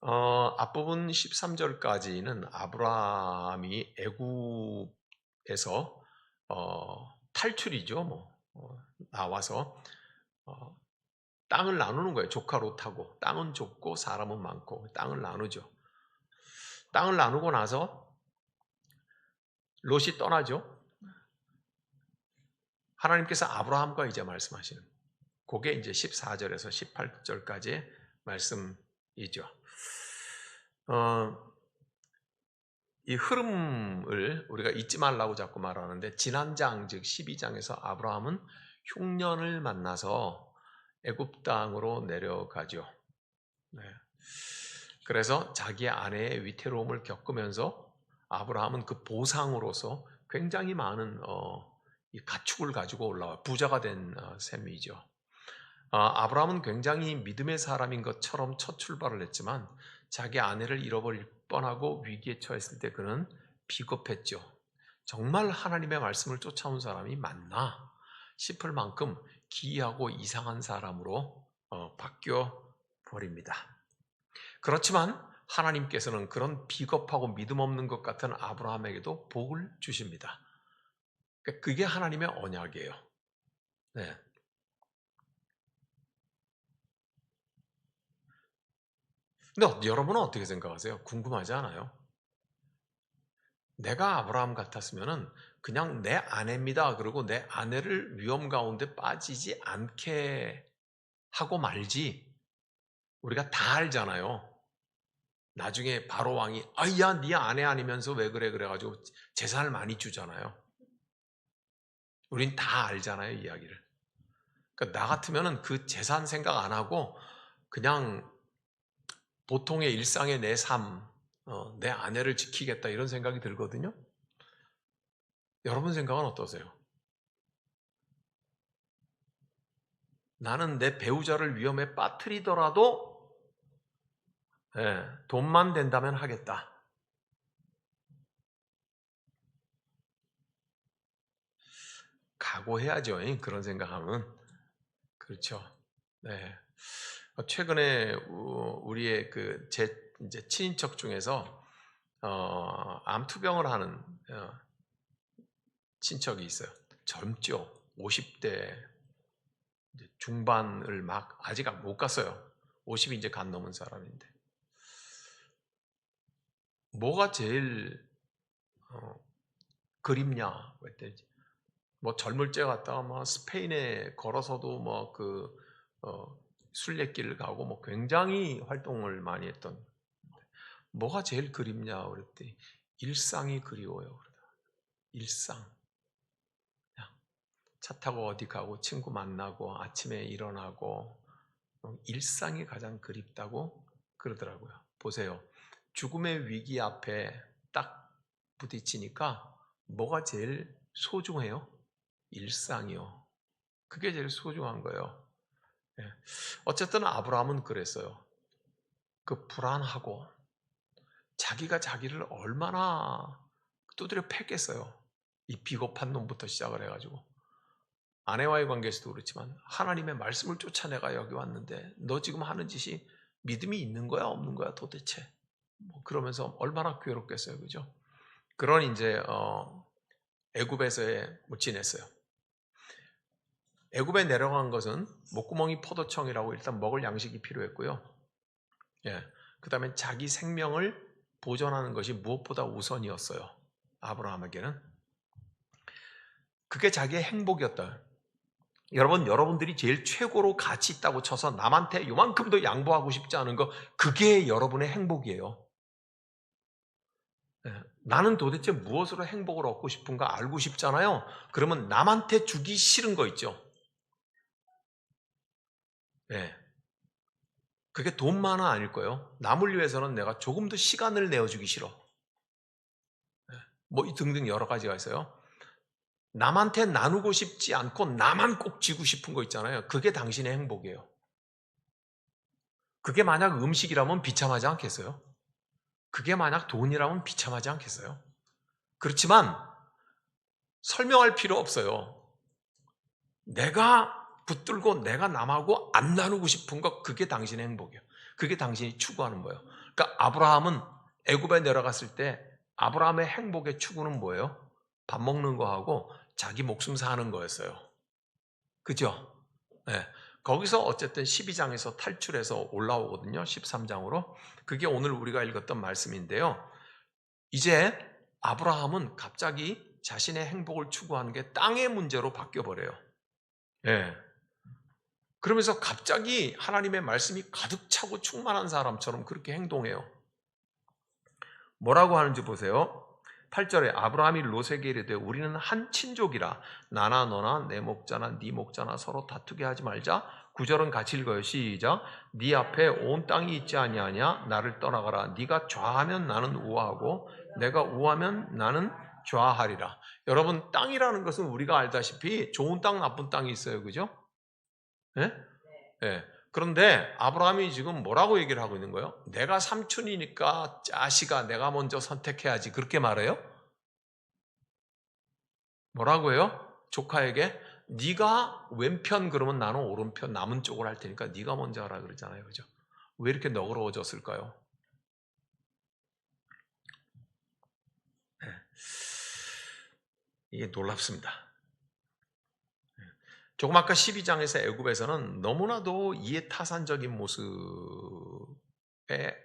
앞부분 13절까지는 아브라함이 애굽에서 탈출이죠. 나와서 땅을 나누는 거예요. 조카 롯하고. 땅은 좁고 사람은 많고 땅을 나누죠. 땅을 나누고 나서 롯이 떠나죠. 하나님께서 아브라함과 이제 말씀하시는 그게 이제 14절에서 18절까지의 말씀이죠. 이 흐름을 우리가 잊지 말라고 자꾸 말하는데, 지난장 즉 12장에서 아브라함은 흉년을 만나서 애굽 땅으로 내려가죠. 네. 그래서 자기 아내의 위태로움을 겪으면서 아브라함은 그 보상으로서 굉장히 많은 이 가축을 가지고 올라와 부자가 된 셈이죠. 아브라함은 굉장히 믿음의 사람인 것처럼 첫 출발을 했지만 자기 아내를 잃어버릴 뻔하고 위기에 처했을 때 그는 비겁했죠. 정말 하나님의 말씀을 쫓아온 사람이 맞나 싶을 만큼 기이하고 이상한 사람으로 바뀌어 버립니다. 그렇지만 하나님께서는 그런 비겁하고 믿음 없는 것 같은 아브라함에게도 복을 주십니다. 그게 하나님의 언약이에요. 네. 근데 여러분은 어떻게 생각하세요? 궁금하지 않아요? 내가 아브라함 같았으면은 그냥 내 아내입니다. 그리고 내 아내를 위험 가운데 빠지지 않게 하고 말지. 우리가 다 알잖아요. 나중에 바로 왕이 야, 네 아내 아니면서 왜 그래 그래가지고 재산을 많이 주잖아요. 우린 다 알잖아요, 이야기를. 그러니까 나 같으면은 그 재산 생각 안 하고 그냥 보통의 일상의 내 삶, 내 아내를 지키겠다 이런 생각이 들거든요. 여러분 생각은 어떠세요? 나는 내 배우자를 위험에 빠뜨리더라도 돈만 된다면 하겠다. 각오해야죠. 그런 생각하면. 그렇죠. 네. 최근에 우리의 제 이제 친인척 중에서 암투병을 하는 친척이 있어요. 젊죠. 50대 중반을 막 아직 못 갔어요. 50이 이제 간 넘은 사람인데. 뭐가 제일 그립냐? 그랬더니 뭐 젊을 때 갔다가 막 스페인에 걸어서도 순례길을 가고 뭐 굉장히 활동을 많이 했던. 뭐가 제일 그립냐? 그랬더니 일상이 그리워요. 그러더라고요. 일상. 그냥 차 타고 어디 가고 친구 만나고 아침에 일어나고 일상이 가장 그립다고 그러더라고요. 보세요. 죽음의 위기 앞에 딱 부딪히니까 뭐가 제일 소중해요? 일상이요. 그게 제일 소중한 거예요. 어쨌든 아브라함은 그랬어요. 그 불안하고 자기가 자기를 얼마나 두드려 팼겠어요. 이 비겁한 놈부터 시작을 해가지고. 아내와의 관계에서도 그렇지만 하나님의 말씀을 쫓아 내가 여기 왔는데 너 지금 하는 짓이 믿음이 있는 거야 없는 거야 도대체. 그러면서 얼마나 괴롭겠어요. 그죠? 그런 이제 애굽에서의 지냈어요. 애굽에 내려간 것은 목구멍이 포도청이라고 일단 먹을 양식이 필요했고요. 그 다음에 자기 생명을 보존하는 것이 무엇보다 우선이었어요. 아브라함에게는. 그게 자기의 행복이었다. 여러분들이 제일 최고로 가치 있다고 쳐서 남한테 요만큼도 양보하고 싶지 않은 거, 그게 여러분의 행복이에요. 나는 도대체 무엇으로 행복을 얻고 싶은가 알고 싶잖아요. 그러면 남한테 주기 싫은 거 있죠. 그게 돈만은 아닐 거예요. 남을 위해서는 내가 조금 더 시간을 내어주기 싫어. 뭐 등등 여러 가지가 있어요. 남한테 나누고 싶지 않고 나만 꼭 쥐고 싶은 거 있잖아요. 그게 당신의 행복이에요. 그게 만약 음식이라면 비참하지 않겠어요? 그게 만약 돈이라면 비참하지 않겠어요? 그렇지만 설명할 필요 없어요. 내가 붙들고 내가 남하고 안 나누고 싶은 것, 그게 당신의 행복이에요. 그게 당신이 추구하는 거예요. 그러니까 아브라함은 애굽에 내려갔을 때 아브라함의 행복의 추구는 뭐예요? 밥 먹는 거하고 자기 목숨 사는 거였어요. 그죠? 네. 거기서 어쨌든 12장에서 탈출해서 올라오거든요. 13장으로. 그게 오늘 우리가 읽었던 말씀인데요. 이제 아브라함은 갑자기 자신의 행복을 추구하는 게 땅의 문제로 바뀌어버려요. 예. 그러면서 갑자기 하나님의 말씀이 가득 차고 충만한 사람처럼 그렇게 행동해요. 뭐라고 하는지 보세요. 8절에 아브라함이 롯에게 이르되 우리는 한 친족이라 나나 너나 내 목자나 네 목자나 서로 다투게 하지 말자. 9절은 같이 읽어요. 시작. 네 앞에 온 땅이 있지 아니하냐. 나를 떠나가라. 네가 좌하면 나는 우하고 내가 우하면 나는 좌하리라. 여러분, 땅이라는 것은 우리가 알다시피 좋은 땅 나쁜 땅이 있어요. 그죠? 예? 예. 그런데 아브라함이 지금 뭐라고 얘기를 하고 있는 거예요? 내가 삼촌이니까 자식아 내가 먼저 선택해야지. 그렇게 말해요? 뭐라고 해요? 조카에게 네가 왼편 그러면 나는 오른편 남은 쪽을 할 테니까 네가 먼저 하라 그러잖아요. 그죠? 왜 이렇게 너그러워졌을까요? 네. 이게 놀랍습니다. 조금 아까 12장에서 애굽에서는 너무나도 이해타산적인 모습의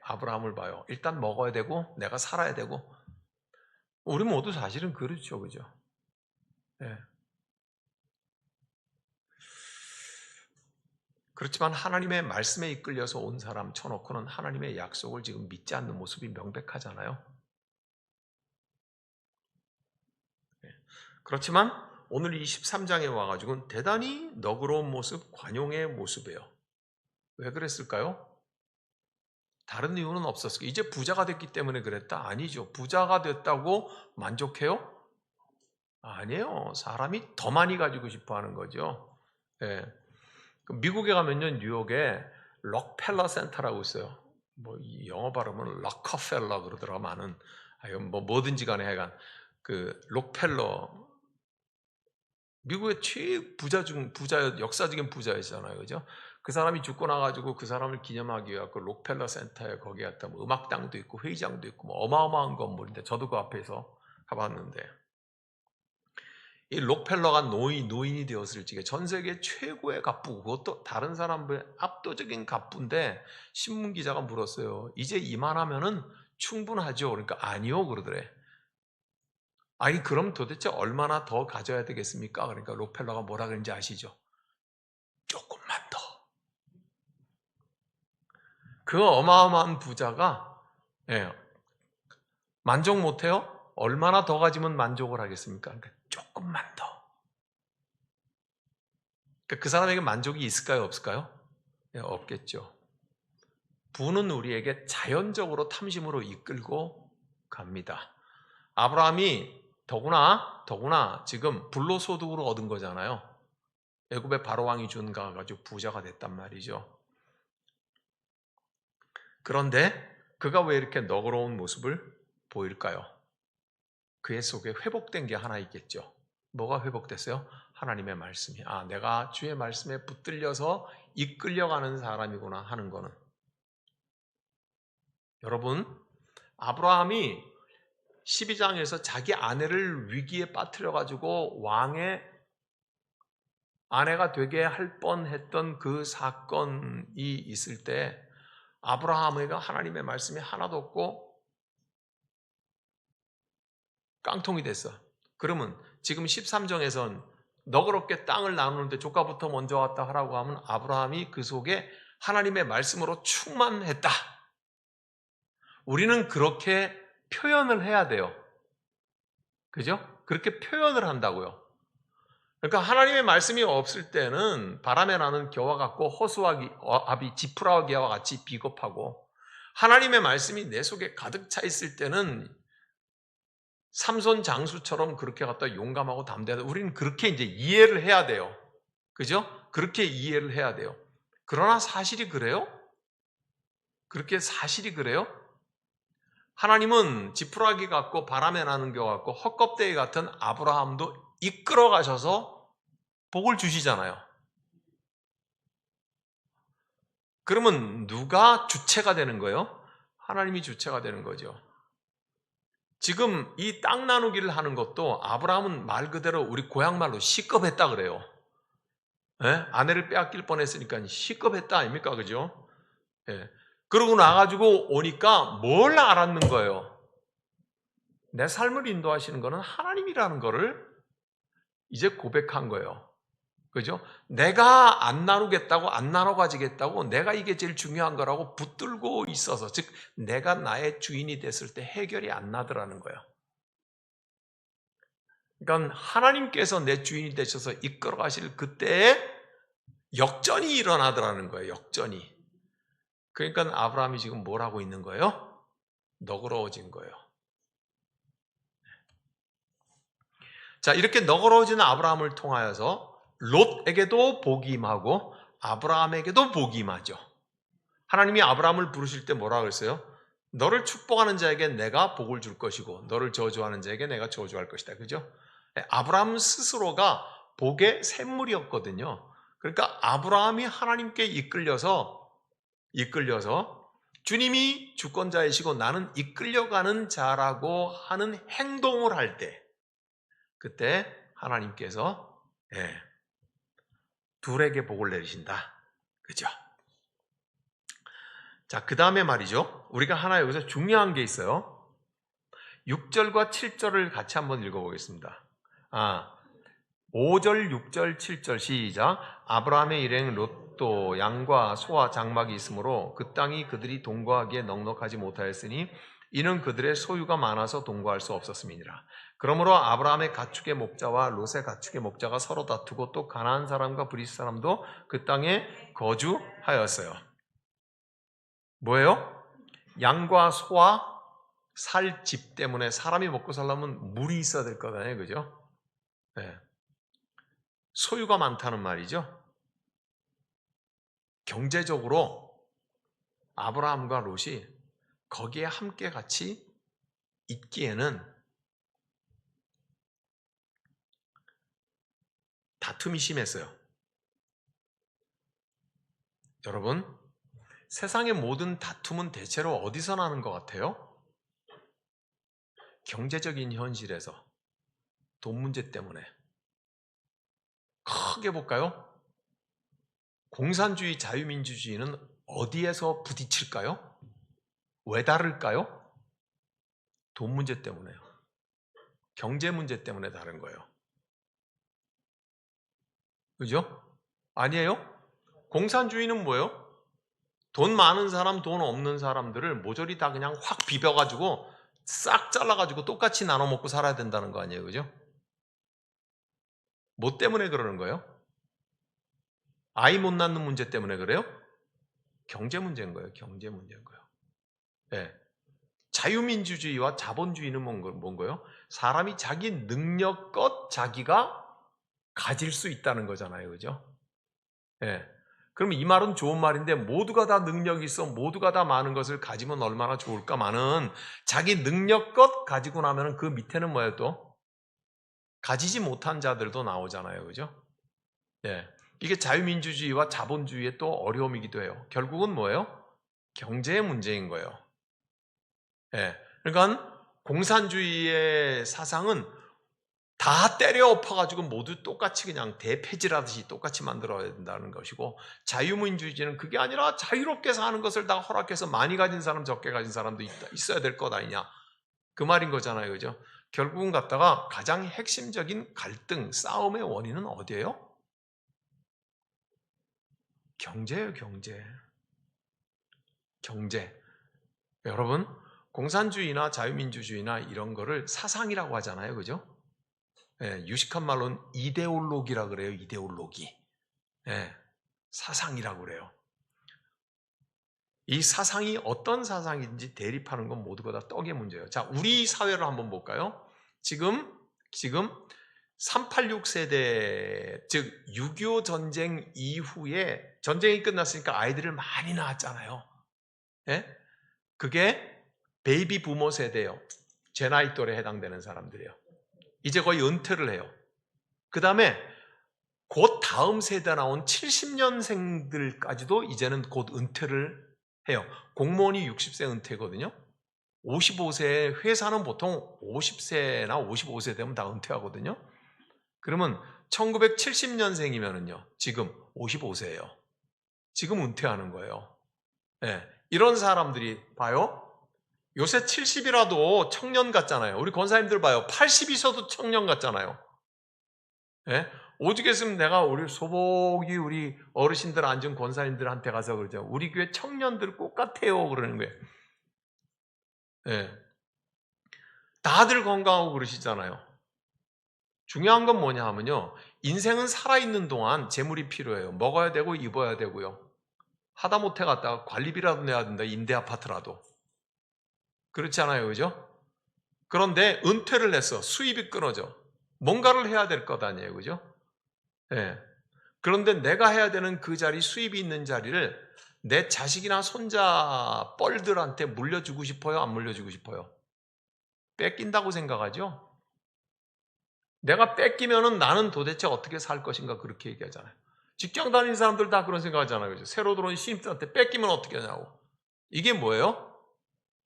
아브라함을 봐요. 일단 먹어야 되고 내가 살아야 되고. 우리 모두 사실은 그렇죠. 그죠? 네. 그렇지만 하나님의 말씀에 이끌려서 온 사람 쳐놓고는 하나님의 약속을 지금 믿지 않는 모습이 명백하잖아요. 네. 그렇지만 오늘 이 13장에 와가지고는 대단히 너그러운 모습, 관용의 모습이에요. 왜 그랬을까요? 다른 이유는 없었어요. 이제 부자가 됐기 때문에 그랬다? 아니죠. 부자가 됐다고 만족해요? 아니에요. 사람이 더 많이 가지고 싶어 하는 거죠. 예. 미국에 가면요, 뉴욕에 록펠러 센터라고 있어요. 뭐 영어 발음은 록커펠러 그러더라 많은. 뭐 뭐든지 간에 하여간 그 록펠러 미국의 최부자 중 부자 역사적인 부자였잖아요, 그죠? 그 사람이 죽고 나가지고 그 사람을 기념하기 위해 그 록펠러 센터에 거기 갔다 뭐 음악당도 있고 회의장도 있고 뭐 어마어마한 건물인데 저도 그 앞에서 가봤는데 이 록펠러가 노인이 되었을 적에 전 세계 최고의 갑부 그것도 다른 사람보다 압도적인 갑부인데 신문 기자가 물었어요. 이제 이만하면은 충분하죠? 그러니까 아니요 그러더래. 아니 그럼 도대체 얼마나 더 가져야 되겠습니까? 그러니까 록펠러가 뭐라 그랬는지 아시죠? 조금만 더. 그 어마어마한 부자가 예, 만족 못해요? 얼마나 더 가지면 만족을 하겠습니까? 그러니까 조금만 더. 그러니까 그 사람에게 만족이 있을까요? 없을까요? 예, 없겠죠. 부는 우리에게 자연적으로 탐심으로 이끌고 갑니다. 아브라함이 더구나 지금 불로소득으로 얻은 거잖아요. 애굽의 바로왕이 준 거 가지고 부자가 됐단 말이죠. 그런데 그가 왜 이렇게 너그러운 모습을 보일까요? 그의 속에 회복된 게 하나 있겠죠. 뭐가 회복됐어요? 하나님의 말씀이. 내가 주의 말씀에 붙들려서 이끌려가는 사람이구나 하는 거는. 여러분, 아브라함이 12장에서 자기 아내를 위기에 빠뜨려가지고 왕의 아내가 되게 할 뻔했던 그 사건이 있을 때 아브라함에게 하나님의 말씀이 하나도 없고 깡통이 됐어. 그러면 지금 13장에선 너그럽게 땅을 나누는데 조카부터 먼저 왔다 하라고 하면 아브라함이 그 속에 하나님의 말씀으로 충만했다. 우리는 그렇게 표현을 해야 돼요. 그죠? 그렇게 표현을 한다고요. 그러니까 하나님의 말씀이 없을 때는 바람에 나는 겨와 같고 허수아비 지푸라기와 같이 비겁하고 하나님의 말씀이 내 속에 가득 차 있을 때는 삼손 장수처럼 그렇게 갖다 용감하고 담대하다. 우리는 그렇게 이제 이해를 해야 돼요. 그죠? 그렇게 이해를 해야 돼요. 그러나 사실이 그래요? 그렇게 사실이 그래요? 하나님은 지푸라기 같고 바람에 나는 겨 같고 헛껍데기 같은 아브라함도 이끌어 가셔서 복을 주시잖아요. 그러면 누가 주체가 되는 거예요? 하나님이 주체가 되는 거죠. 지금 이 땅 나누기를 하는 것도 아브라함은 말 그대로 우리 고향말로 시겁했다 그래요. 예? 아내를 빼앗길 뻔했으니까 시겁했다 아닙니까? 그죠? 예. 그러고 나가지고 오니까 뭘 알았는 거예요? 내 삶을 인도하시는 거는 하나님이라는 거를 이제 고백한 거예요. 그죠? 내가 안 나누겠다고, 안 나눠 가지겠다고, 내가 이게 제일 중요한 거라고 붙들고 있어서, 즉, 내가 나의 주인이 됐을 때 해결이 안 나더라는 거예요. 그러니까 하나님께서 내 주인이 되셔서 이끌어 가실 그때에 역전이 일어나더라는 거예요. 역전이. 그러니까 아브라함이 지금 뭘 하고 있는 거예요? 너그러워진 거예요. 자, 이렇게 너그러워진 아브라함을 통하여서 롯에게도 복이 임하고 아브라함에게도 복이 임하죠. 하나님이 아브라함을 부르실 때 뭐라 그랬어요? 너를 축복하는 자에게 내가 복을 줄 것이고 너를 저주하는 자에게 내가 저주할 것이다. 그죠? 아브라함 스스로가 복의 샘물이었거든요. 그러니까 아브라함이 하나님께 이끌려서 주님이 주권자이시고 나는 이끌려가는 자라고 하는 행동을 할 때 그때 하나님께서 둘에게 복을 내리신다. 그죠? 자, 그 다음에 말이죠. 우리가 하나 여기서 중요한 게 있어요. 6절과 7절을 같이 한번 읽어보겠습니다. 5절, 6절, 7절 시작. 아브라함의 일행 롯도 양과 소와 장막이 있으므로 그 땅이 그들이 동거하기에 넉넉하지 못하였으니 이는 그들의 소유가 많아서 동거할 수 없었음이니라. 그러므로 아브라함의 가축의 목자와 롯의 가축의 목자가 서로 다투고 또 가나안 사람과 브리스 사람도 그 땅에 거주하였어요. 뭐예요? 양과 소와 살 집 때문에 사람이 먹고 살려면 물이 있어야 될 거잖아요. 그죠? 네. 소유가 많다는 말이죠. 경제적으로 아브라함과 롯이 거기에 함께 같이 있기에는 다툼이 심했어요. 여러분, 세상의 모든 다툼은 대체로 어디서 나는 것 같아요? 경제적인 현실에서, 돈 문제 때문에. 크게 볼까요? 공산주의, 자유민주주의는 어디에서 부딪힐까요? 왜 다를까요? 돈 문제 때문에요. 경제 문제 때문에 다른 거예요. 그죠? 아니에요? 공산주의는 뭐예요? 돈 많은 사람, 돈 없는 사람들을 모조리 다 그냥 확 비벼가지고 싹 잘라가지고 똑같이 나눠 먹고 살아야 된다는 거 아니에요? 그죠? 뭐 때문에 그러는 거예요? 아이 못 낳는 문제 때문에 그래요? 경제 문제인 거예요. 경제 문제인 거예요. 네. 자유민주주의와 자본주의는 뭔가요? 사람이 자기 능력껏 자기가 가질 수 있다는 거잖아요. 그죠? 네. 그럼 이 말은 좋은 말인데 모두가 다 능력이 있어 모두가 다 많은 것을 가지면 얼마나 좋을까마는 자기 능력껏 가지고 나면 그 밑에는 뭐예요 또? 가지지 못한 자들도 나오잖아요. 그죠? 네. 이게 자유민주주의와 자본주의의 또 어려움이기도 해요. 결국은 뭐예요? 경제의 문제인 거예요. 네. 그러니까 공산주의의 사상은 다 때려 엎어가지고 모두 똑같이 그냥 대폐질하듯이 똑같이 만들어야 된다는 것이고 자유민주주의는 그게 아니라 자유롭게 사는 것을 다 허락해서 많이 가진 사람 적게 가진 사람도 있어야 될 것 아니냐 그 말인 거잖아요. 그죠? 결국은 갖다가 가장 핵심적인 갈등 싸움의 원인은 어디예요? 경제예요. 경제. 여러분 공산주의나 자유민주주의나 이런 거를 사상이라고 하잖아요. 그죠? 예, 유식한 말로는 이데올로기라 그래요. 이데올로기. 예, 사상이라고 그래요. 이 사상이 어떤 사상인지 대립하는 건 모두가 다 떡의 문제예요. 자, 우리 사회를 한번 볼까요? 지금 386 세대, 즉 6.25 전쟁 이후에 전쟁이 끝났으니까 아이들을 많이 낳았잖아요. 예? 그게 베이비 부모 세대예요. 제 나이 또래에 해당되는 사람들이에요. 이제 거의 은퇴를 해요. 그 다음에 곧 다음 세대 나온 70년생들까지도 이제는 곧 은퇴를 해요. 공무원이 60세 은퇴거든요. 55세에 회사는 보통 50세나 55세 되면 다 은퇴하거든요. 그러면 1970년생이면은요, 지금 55세예요. 지금 은퇴하는 거예요. 네, 이런 사람들이 봐요. 요새 70이라도 청년 같잖아요. 우리 권사님들 봐요. 80이셔도 청년 같잖아요. 네? 오죽했으면 내가 우리 소복이 우리 어르신들 앉은 권사님들한테 가서 그러죠. 우리 교회 청년들 똑같아요. 그러는 거예요. 네. 다들 건강하고 그러시잖아요. 중요한 건 뭐냐 하면요. 인생은 살아있는 동안 재물이 필요해요. 먹어야 되고 입어야 되고요. 하다못해 갔다가 관리비라도 내야 된다. 임대 아파트라도. 그렇지 않아요. 그죠? 그런데 은퇴를 해서 수입이 끊어져. 뭔가를 해야 될 것 아니에요. 그죠? 네. 그런데 내가 해야 되는 그 자리, 수입이 있는 자리를 내 자식이나 손자 뻘들한테 물려주고 싶어요? 안 물려주고 싶어요? 뺏긴다고 생각하죠? 내가 뺏기면은 나는 도대체 어떻게 살 것인가 그렇게 얘기하잖아요. 직장 다니는 사람들 다 그런 생각하잖아요. 그죠? 새로 들어온 신입들한테 뺏기면 어떻게 하냐고. 이게 뭐예요?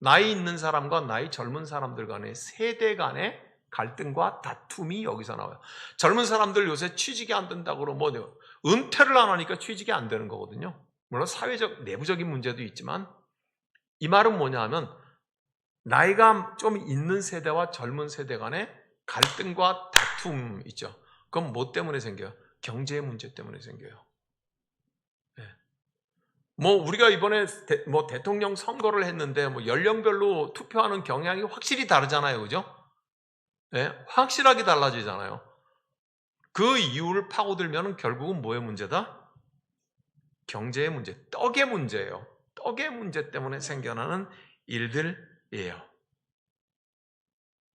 나이 있는 사람과 나이 젊은 사람들 간의 세대 간의 갈등과 다툼이 여기서 나와요. 젊은 사람들 요새 취직이 안 된다고 그러면 뭐냐? 은퇴를 안 하니까 취직이 안 되는 거거든요. 물론 사회적, 내부적인 문제도 있지만 이 말은 뭐냐 하면 나이가 좀 있는 세대와 젊은 세대 간의 갈등과 다툼 있죠. 그건 뭐 때문에 생겨요? 경제 문제 때문에 생겨요. 네. 뭐 우리가 이번에 대통령 선거를 했는데 뭐 연령별로 투표하는 경향이 확실히 다르잖아요. 그죠? 네? 확실하게 달라지잖아요. 그 이유를 파고들면 결국은 뭐의 문제다? 경제의 문제, 떡의 문제예요. 떡의 문제 때문에 생겨나는 일들이에요.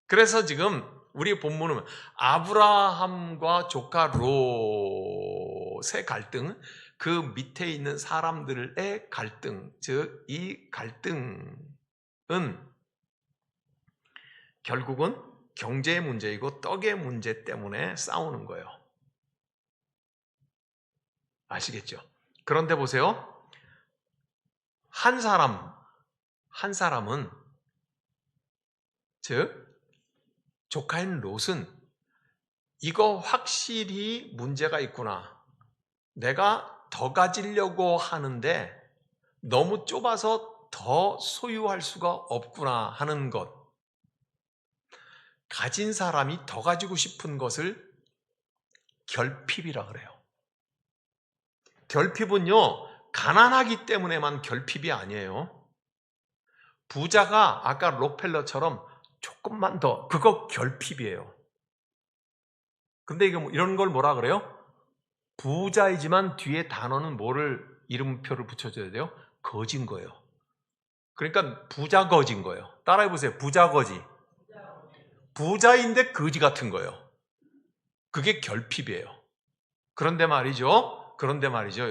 그래서 지금 우리 본문은 아브라함과 조카 롯의 갈등, 그 밑에 있는 사람들의 갈등, 즉 이 갈등은 결국은 경제의 문제이고 떡의 문제 때문에 싸우는 거예요. 아시겠죠? 그런데 보세요. 한 사람은 즉 조카인 롯은 이거 확실히 문제가 있구나. 내가 더 가지려고 하는데 너무 좁아서 더 소유할 수가 없구나 하는 것. 가진 사람이 더 가지고 싶은 것을 결핍이라 그래요. 결핍은요, 가난하기 때문에만 결핍이 아니에요. 부자가 아까 록펠러처럼 조금만 더, 그거 결핍이에요. 근데 이런 걸 뭐라 그래요? 부자이지만 뒤에 단어는 뭐를 이름표를 붙여줘야 돼요? 거진 거예요. 그러니까 부자 거진 거예요. 따라해보세요. 부자 거지. 부자인데 거지 같은 거예요. 그게 결핍이에요. 그런데 말이죠.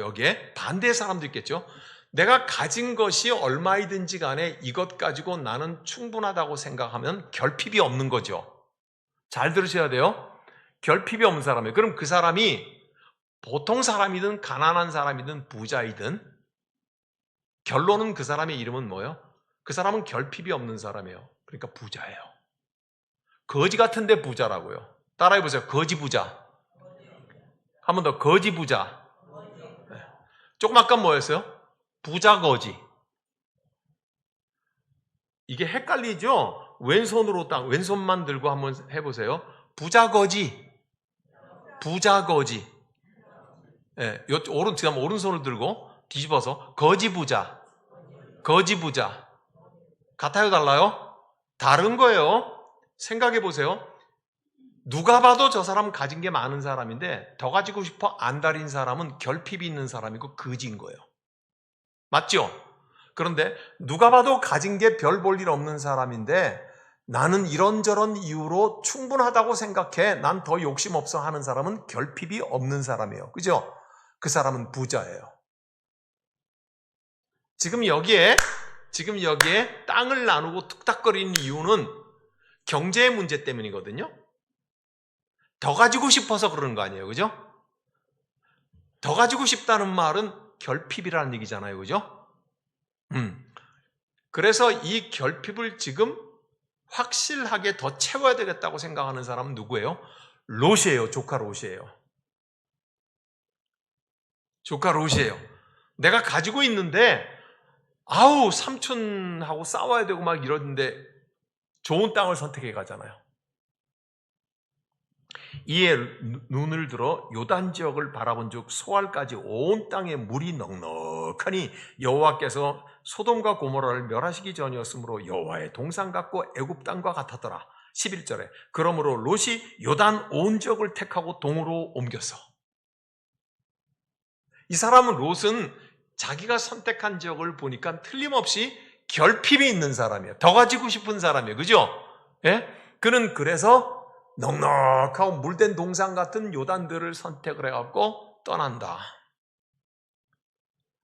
여기에 반대의 사람도 있겠죠. 내가 가진 것이 얼마이든지 간에 이것 가지고 나는 충분하다고 생각하면 결핍이 없는 거죠. 잘 들으셔야 돼요. 결핍이 없는 사람이에요. 그럼 그 사람이 보통 사람이든 가난한 사람이든 부자이든 결론은 그 사람의 이름은 뭐예요? 그 사람은 결핍이 없는 사람이에요. 그러니까 부자예요. 거지 같은데 부자라고요. 따라해보세요. 거지 부자. 한 번 더. 거지 부자. 네. 조금 아까 뭐였어요? 부자 거지. 이게 헷갈리죠? 왼손만 들고 한번 해보세요. 부자 거지. 부자 거지. 네. 지금 오른손을 들고 뒤집어서 거지 부자. 거지 부자. 같아요? 달라요? 다른 거예요. 생각해 보세요. 누가 봐도 저 사람 가진 게 많은 사람인데 더 가지고 싶어 안달인 사람은 결핍이 있는 사람이고 거지인 거예요. 맞죠? 그런데 누가 봐도 가진 게 별 볼 일 없는 사람인데 나는 이런저런 이유로 충분하다고 생각해. 난 더 욕심 없어 하는 사람은 결핍이 없는 사람이에요. 그죠? 그 사람은 부자예요. 지금 여기에 땅을 나누고 툭탁거리는 이유는 경제의 문제 때문이거든요. 더 가지고 싶어서 그러는 거 아니에요. 그죠? 더 가지고 싶다는 말은 결핍이라는 얘기잖아요. 그죠? 그래서 이 결핍을 지금 확실하게 더 채워야 되겠다고 생각하는 사람은 누구예요? 롯이에요. 조카 롯이에요. 조카 롯이에요. 내가 가지고 있는데 아우 삼촌하고 싸워야 되고 막 이러는데 좋은 땅을 선택해 가잖아요. 이에 눈을 들어 요단 지역을 바라본즉 소알까지 온 땅에 물이 넉넉하니 여호와께서 소돔과 고모라를 멸하시기 전이었으므로 여호와의 동상 같고 애굽 땅과 같았더라. 11절에 그러므로 롯이 요단 온 지역을 택하고 동으로 옮겼어. 이 사람은 롯은 자기가 선택한 지역을 보니까 틀림없이 결핍이 있는 사람이에요. 더 가지고 싶은 사람이에요. 그죠? 예? 그는 그래서 넉넉하고 물된 동상 같은 요단들을 선택을 해갖고 떠난다.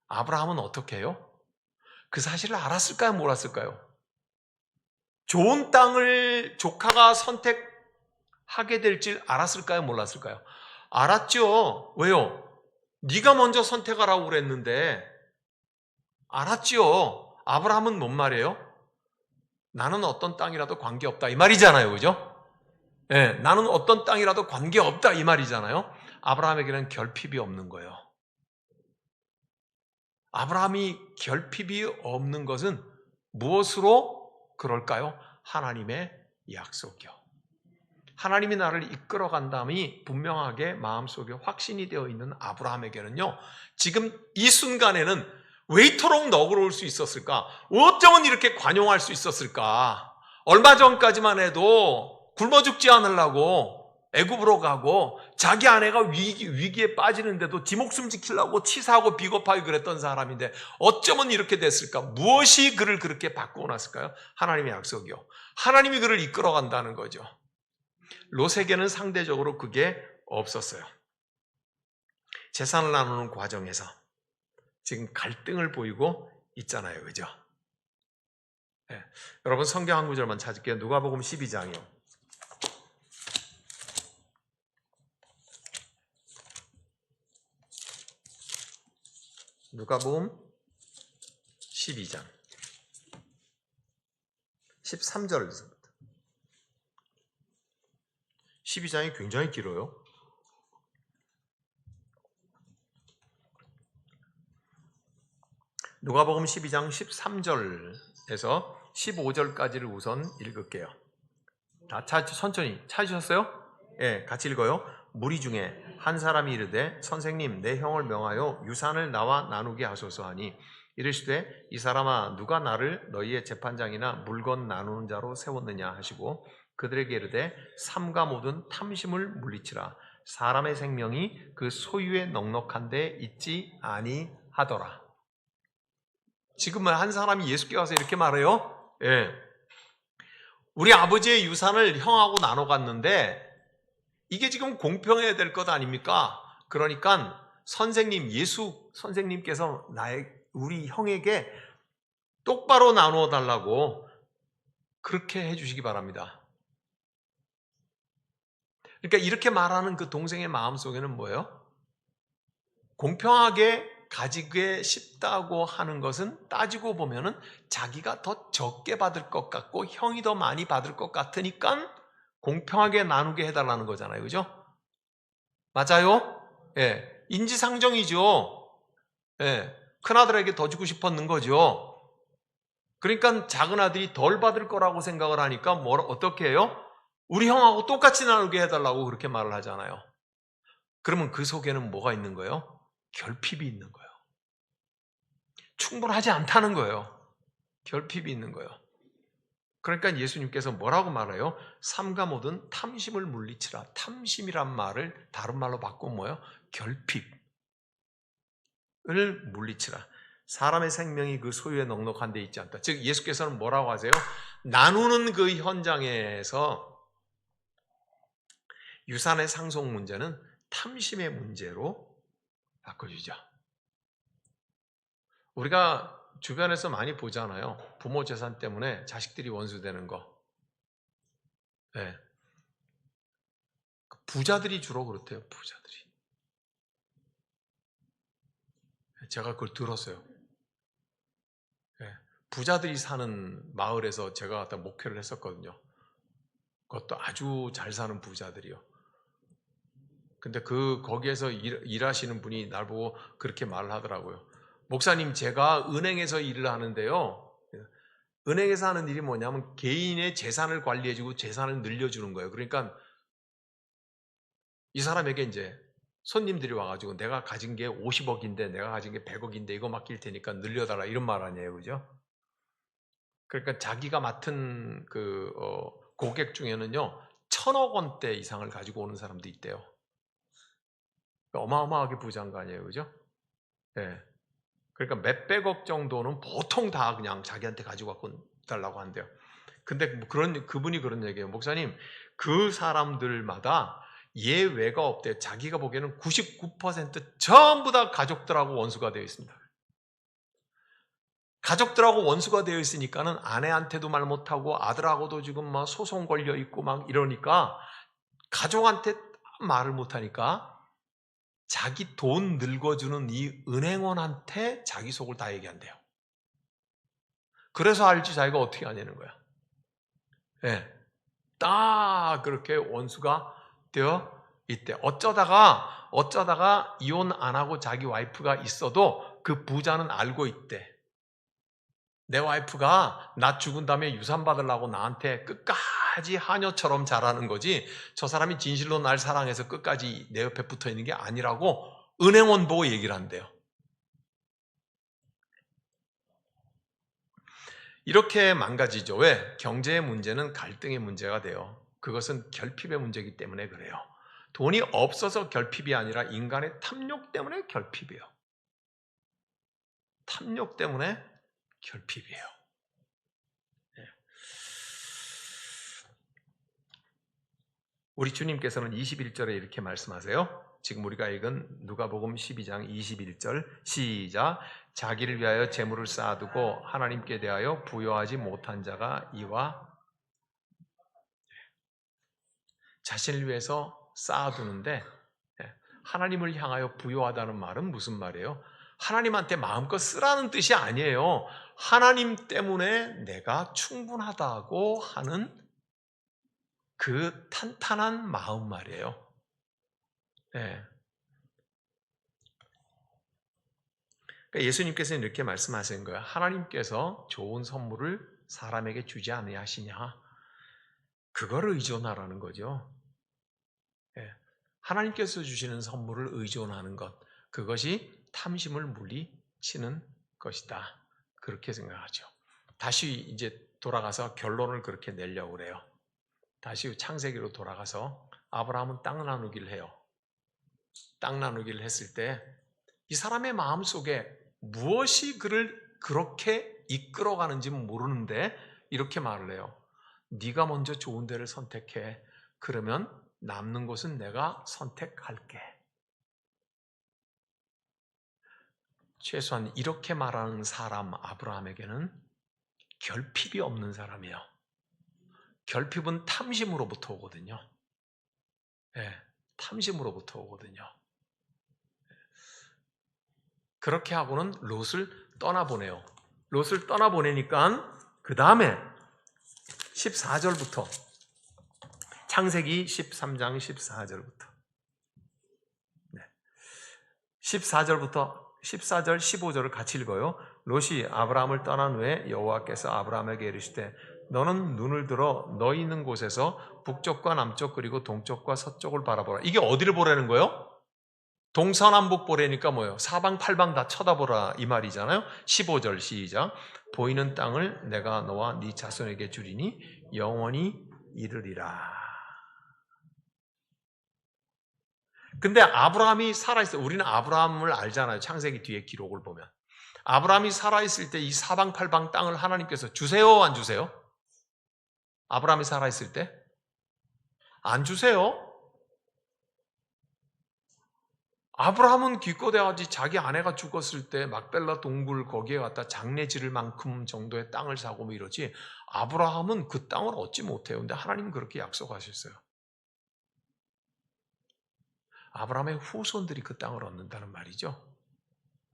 아브라함은 어떻게 해요? 그 사실을 알았을까요? 몰랐을까요? 좋은 땅을 조카가 선택하게 될 줄 알았을까요? 몰랐을까요? 알았죠. 왜요? 네가 먼저 선택하라고 그랬는데 알았죠. 아브라함은 뭔 말이에요? 나는 어떤 땅이라도 관계없다 이 말이잖아요. 그죠? 예, 나는 어떤 땅이라도 관계없다 이 말이잖아요. 아브라함에게는 결핍이 없는 거예요. 아브라함이 결핍이 없는 것은 무엇으로 그럴까요? 하나님의 약속이요. 하나님이 나를 이끌어 간다음이 분명하게 마음속에 확신이 되어 있는 아브라함에게는요, 지금 이 순간에는 왜 이토록 너그러울 수 있었을까? 어쩌면 이렇게 관용할 수 있었을까? 얼마 전까지만 해도 굶어 죽지 않으려고 애굽으로 가고 자기 아내가 위기에 빠지는데도 지 목숨 지키려고 치사하고 비겁하게 그랬던 사람인데 어쩌면 이렇게 됐을까? 무엇이 그를 그렇게 바꾸어 놨을까요? 하나님의 약속이요. 하나님이 그를 이끌어 간다는 거죠. 롯에게는 상대적으로 그게 없었어요. 재산을 나누는 과정에서 지금 갈등을 보이고 있잖아요. 그죠? 네. 여러분 성경 한 구절만 찾을게요. 누가복음 12장이요. 누가복음 12장 13절에서부터 12장이 굉장히 길어요. 누가복음 12장 13절에서 15절까지를 우선 읽을게요. 다 천천히 찾으셨어요? 예, 같이 읽어요. 무리 중에 한 사람이 이르되 선생님 내 형을 명하여 유산을 나와 나누게 하소서 하니 이르시되 이 사람아 누가 나를 너희의 재판장이나 물건 나누는 자로 세웠느냐 하시고 그들에게 이르되 삼가 모든 탐심을 물리치라 사람의 생명이 그 소유에 넉넉한 데 있지 아니하더라. 지금은 한 사람이 예수께 와서 이렇게 말해요. 예. 우리 아버지의 유산을 형하고 나눠 갔는데 이게 지금 공평해야 될 것 아닙니까? 그러니까 예수 선생님께서 우리 형에게 똑바로 나누어 달라고 그렇게 해주시기 바랍니다. 그러니까 이렇게 말하는 그 동생의 마음속에는 뭐예요? 공평하게 가지게 싶다고 하는 것은 따지고 보면은 자기가 더 적게 받을 것 같고 형이 더 많이 받을 것 같으니까 공평하게 나누게 해달라는 거잖아요. 그죠? 맞아요? 예. 인지상정이죠. 예. 큰아들에게 더 주고 싶었는 거죠. 그러니까 작은 아들이 덜 받을 거라고 생각을 하니까 어떻게 해요? 우리 형하고 똑같이 나누게 해달라고 그렇게 말을 하잖아요. 그러면 그 속에는 뭐가 있는 거예요? 결핍이 있는 거예요. 충분하지 않다는 거예요. 결핍이 있는 거예요. 그러니까 예수님께서 뭐라고 말해요? 삼가 모든 탐심을 물리치라. 탐심이란 말을 다른 말로 바꾸면 뭐예요? 결핍을 물리치라. 사람의 생명이 그 소유에 넉넉한 데 있지 않다. 즉 예수께서는 뭐라고 하세요? 나누는 그 현장에서 유산의 상속 문제는 탐심의 문제로 바꿔주죠. 우리가 주변에서 많이 보잖아요. 부모 재산 때문에 자식들이 원수되는 거. 네. 부자들이 주로 그렇대요. 부자들이. 제가 그걸 들었어요. 예, 부자들이 사는 마을에서 제가 갖다 목회를 했었거든요. 그것도 아주 잘 사는 부자들이요. 근데 거기에서 일하시는 분이 날 보고 그렇게 말을 하더라고요. 목사님, 제가 은행에서 일을 하는데요. 은행에서 하는 일이 뭐냐면 개인의 재산을 관리해주고 재산을 늘려주는 거예요. 그러니까 이 사람에게 이제 손님들이 와가지고 내가 가진 게 50억인데 내가 가진 게 100억인데 이거 맡길 테니까 늘려달라 이런 말 아니에요. 그죠? 그러니까 자기가 맡은 고객 중에는요, 1,000억 원대 이상을 가지고 오는 사람도 있대요. 어마어마하게 부자인 거 아니에요. 그죠? 예. 그러니까 몇백억 정도는 보통 다 그냥 자기한테 가지고 갖고 달라고 한대요. 근데 그분이 그런 얘기예요. 목사님, 그 사람들마다 예외가 없대. 자기가 보기에는 99% 전부 다 가족들하고 원수가 되어 있습니다. 가족들하고 원수가 되어 있으니까는 아내한테도 말 못하고 아들하고도 지금 막 소송 걸려 있고 막 이러니까 가족한테 말을 못하니까 자기 돈 늙어주는 이 은행원한테 자기 속을 다 얘기한대요. 그래서 알지 자기가 어떻게 하냐는 거야. 예. 딱 그렇게 원수가 되어 있대. 어쩌다가 이혼 안 하고 자기 와이프가 있어도 그 부자는 알고 있대. 내 와이프가 나 죽은 다음에 유산 받으려고 나한테 끝까지 하녀처럼 잘하는 거지 저 사람이 진실로 날 사랑해서 끝까지 내 옆에 붙어 있는 게 아니라고 은행원 보고 얘기를 한대요. 이렇게 망가지죠. 왜? 경제의 문제는 갈등의 문제가 돼요. 그것은 결핍의 문제이기 때문에 그래요. 돈이 없어서 결핍이 아니라 인간의 탐욕 때문에 결핍이에요. 탐욕 때문에 결핍이에요. 우리 주님께서는 21절에 이렇게 말씀하세요. 지금 우리가 읽은 누가복음 12장 21절 시작. 자기를 위하여 재물을 쌓아두고 하나님께 대하여 부여하지 못한 자가 이와 자신을 위해서 쌓아두는데 하나님을 향하여 부여하다는 말은 무슨 말이에요? 하나님한테 마음껏 쓰라는 뜻이 아니에요. 하나님 때문에 내가 충분하다고 하는 그 탄탄한 마음 말이에요. 네. 그러니까 예수님께서는 이렇게 말씀하시는 거예요. 하나님께서 좋은 선물을 사람에게 주지 아니하시냐? 그거를 의존하라는 거죠. 네. 하나님께서 주시는 선물을 의존하는 것, 그것이 탐심을 물리치는 것이다. 그렇게 생각하죠. 다시 이제 돌아가서 결론을 그렇게 내려고 그래요. 다시 창세기로 돌아가서 아브라함은 땅 나누기를 해요. 땅 나누기를 했을 때 이 사람의 마음속에 무엇이 그를 그렇게 이끌어가는지 모르는데 이렇게 말을 해요. 네가 먼저 좋은 데를 선택해. 그러면 남는 곳은 내가 선택할게. 최소한 이렇게 말하는 사람 아브라함에게는 결핍이 없는 사람이에요. 결핍은 탐심으로부터 오거든요. 네, 탐심으로부터 오거든요. 그렇게 하고는 롯을 떠나보내요. 롯을 떠나보내니까 그 다음에 14절부터 창세기 13장 14절부터 14절 15절을 같이 읽어요. 롯이 아브라함을 떠난 후에 여호와께서 아브라함에게 이르시되 너는 눈을 들어 너 있는 곳에서 북쪽과 남쪽 그리고 동쪽과 서쪽을 바라보라. 이게 어디를 보라는 거예요? 동서남북 보라니까 뭐예요? 사방팔방 다 쳐다보라 이 말이잖아요. 15절 시작. 보이는 땅을 내가 너와 네 자손에게 주리니 영원히 이르리라. 근데 아브라함이 살아있어요. 우리는 아브라함을 알잖아요. 창세기 뒤에 기록을 보면. 아브라함이 살아있을 때 이 사방팔방 땅을 하나님께서 주세요? 안 주세요? 아브라함이 살아있을 때? 안 주세요? 아브라함은 기껏해야지 자기 아내가 죽었을 때 막벨라 동굴 거기에 갖다 장례 지를 만큼 정도의 땅을 사고 뭐 이러지 아브라함은 그 땅을 얻지 못해요. 근데 하나님은 그렇게 약속하셨어요. 아브라함의 후손들이 그 땅을 얻는다는 말이죠.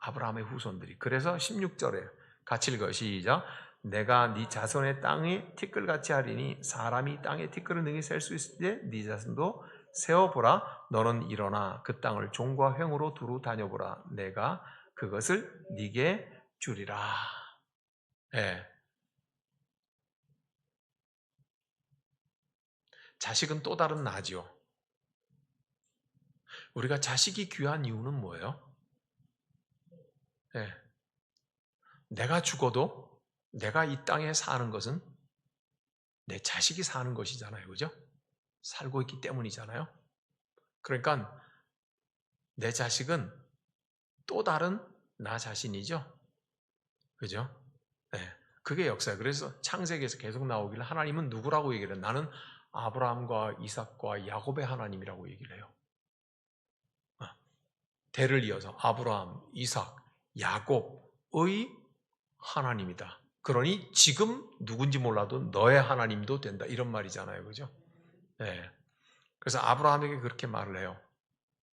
아브라함의 후손들이. 그래서 16절에 같이 읽어요. 시작. 내가 네 자손의 땅에 티끌같이 하리니 사람이 땅에 티끌을 능히 셀 수 있을 때 네 자손도 세어보라. 너는 일어나 그 땅을 종과 횡으로 두루 다녀보라. 내가 그것을 네게 주리라. 예. 자식은 또 다른 나지요. 우리가 자식이 귀한 이유는 뭐예요? 예. 내가 죽어도 내가 이 땅에 사는 것은 내 자식이 사는 것이잖아요. 그죠? 살고 있기 때문이잖아요. 그러니까 내 자식은 또 다른 나 자신이죠. 그죠? 네. 그게 역사예요. 그래서 창세기에서 계속 나오길래 하나님은 누구라고 얘기를 해요? 나는 아브라함과 이삭과 야곱의 하나님이라고 얘기를 해요. 대를 이어서 아브라함, 이삭, 야곱의 하나님이다. 그러니 지금 누군지 몰라도 너의 하나님도 된다. 이런 말이잖아요. 그죠? 네. 그래서 아브라함에게 그렇게 말을 해요.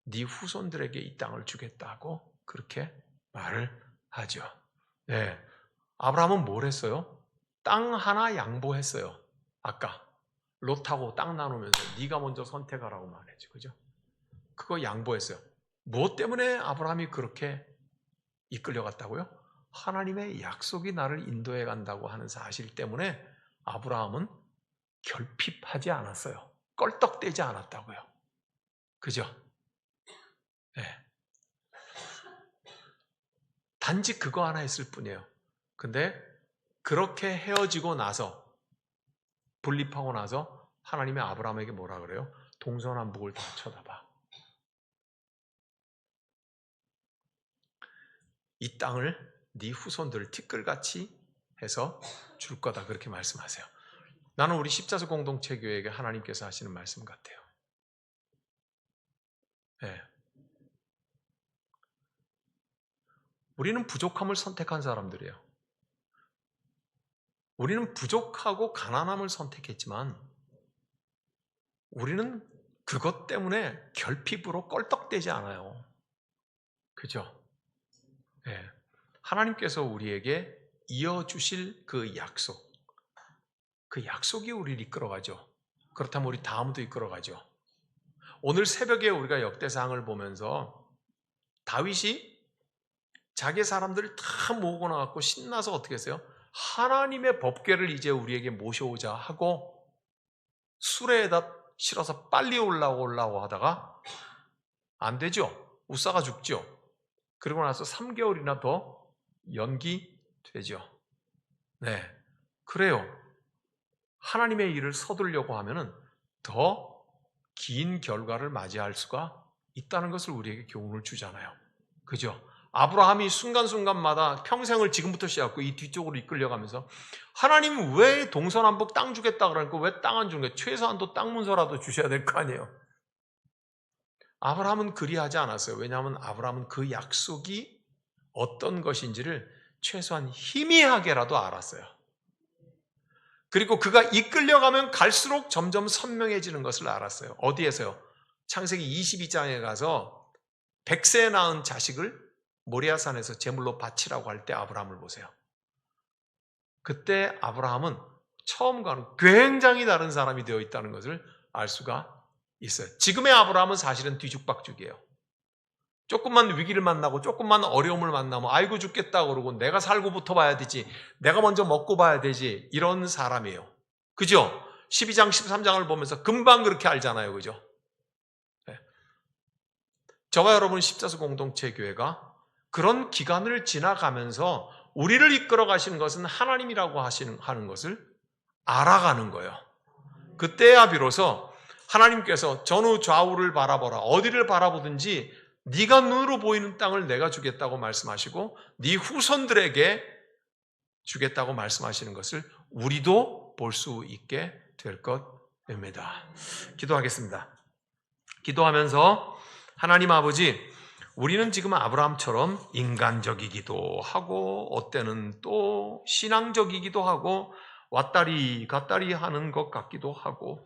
네 후손들에게 이 땅을 주겠다고 그렇게 말을 하죠. 네. 아브라함은 뭘 했어요? 땅 하나 양보했어요. 아까 롯하고 땅 나누면서 네가 먼저 선택하라고 말했죠. 그죠? 그거 양보했어요. 무엇 때문에 아브라함이 그렇게 이끌려갔다고요? 하나님의 약속이 나를 인도해 간다고 하는 사실 때문에 아브라함은 결핍하지 않았어요. 껄떡대지 않았다고요. 그죠? 네. 단지 그거 하나 했을 뿐이에요. 근데 그렇게 헤어지고 나서 분립하고 나서 하나님이 아브라함에게 뭐라 그래요? 동서남북을 다 쳐다봐. 이 땅을 네 후손들을 티끌같이 해서 줄 거다. 그렇게 말씀하세요. 나는 우리 십자수 공동체 교회에게 하나님께서 하시는 말씀 같아요. 네. 우리는 부족함을 선택한 사람들이에요. 우리는 부족하고 가난함을 선택했지만 우리는 그것 때문에 결핍으로 껄떡대지 않아요. 그죠? 네. 하나님께서 우리에게 이어주실 그 약속이 우리를 이끌어가죠. 그렇다면 우리 다음도 이끌어가죠. 오늘 새벽에 우리가 역대상을 보면서 다윗이 자기 사람들을 다 모으고 나왔고 신나서 어떻게 했어요? 하나님의 법궤를 이제 우리에게 모셔오자 하고 수레에다 실어서 빨리 올라오려고 하다가 안 되죠. 우사가 죽죠. 그리고 나서 3개월이나 더 연기되죠. 네, 그래요. 하나님의 일을 서두르려고 하면은 더 긴 결과를 맞이할 수가 있다는 것을 우리에게 교훈을 주잖아요. 그죠? 아브라함이 순간순간마다 평생을 지금부터 시작하고 이 뒤쪽으로 이끌려가면서 하나님 왜 동서남북 땅 주겠다 그러니까 왜 땅 안 주는 거예요? 최소한도 땅 문서라도 주셔야 될 거 아니에요. 아브라함은 그리하지 않았어요. 왜냐하면 아브라함은 그 약속이 어떤 것인지를 최소한 희미하게라도 알았어요. 그리고 그가 이끌려가면 갈수록 점점 선명해지는 것을 알았어요. 어디에서요? 창세기 22장에 가서 100세 낳은 자식을 모리아산에서 제물로 바치라고 할 때 아브라함을 보세요. 그때 아브라함은 처음과는 굉장히 다른 사람이 되어 있다는 것을 알 수가 있어요. 지금의 아브라함은 사실은 뒤죽박죽이에요. 조금만 위기를 만나고 조금만 어려움을 만나면 아이고 죽겠다 그러고 내가 살고부터 봐야 되지, 내가 먼저 먹고 봐야 되지, 이런 사람이에요. 그죠? 12장 13장을 보면서 금방 그렇게 알잖아요. 그죠? 네. 저와 여러분 십자수 공동체 교회가 그런 기간을 지나가면서 우리를 이끌어 가시는 것은 하나님이라고 하는 것을 알아가는 거예요. 그때야 비로소 하나님께서 전후 좌우를 바라보라, 어디를 바라보든지 네가 눈으로 보이는 땅을 내가 주겠다고 말씀하시고 네 후손들에게 주겠다고 말씀하시는 것을 우리도 볼 수 있게 될 것입니다. 기도하겠습니다. 기도하면서 하나님 아버지, 우리는 지금 아브라함처럼 인간적이기도 하고 어때는 또 신앙적이기도 하고 왔다리 갔다리 하는 것 같기도 하고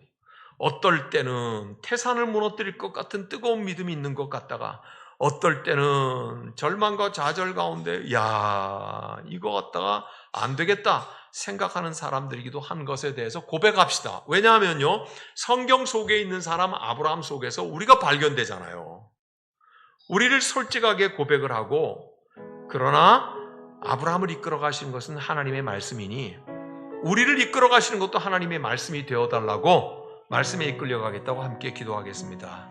어떨 때는 태산을 무너뜨릴 것 같은 뜨거운 믿음이 있는 것 같다가 어떨 때는 절망과 좌절 가운데 야, 이거 갖다가 안 되겠다 생각하는 사람들이기도 한 것에 대해서 고백합시다. 왜냐하면요, 성경 속에 있는 사람 아브라함 속에서 우리가 발견되잖아요. 우리를 솔직하게 고백을 하고, 그러나 아브라함을 이끌어 가시는 것은 하나님의 말씀이니 우리를 이끌어 가시는 것도 하나님의 말씀이 되어달라고 말씀에 이끌려 가겠다고 함께 기도하겠습니다.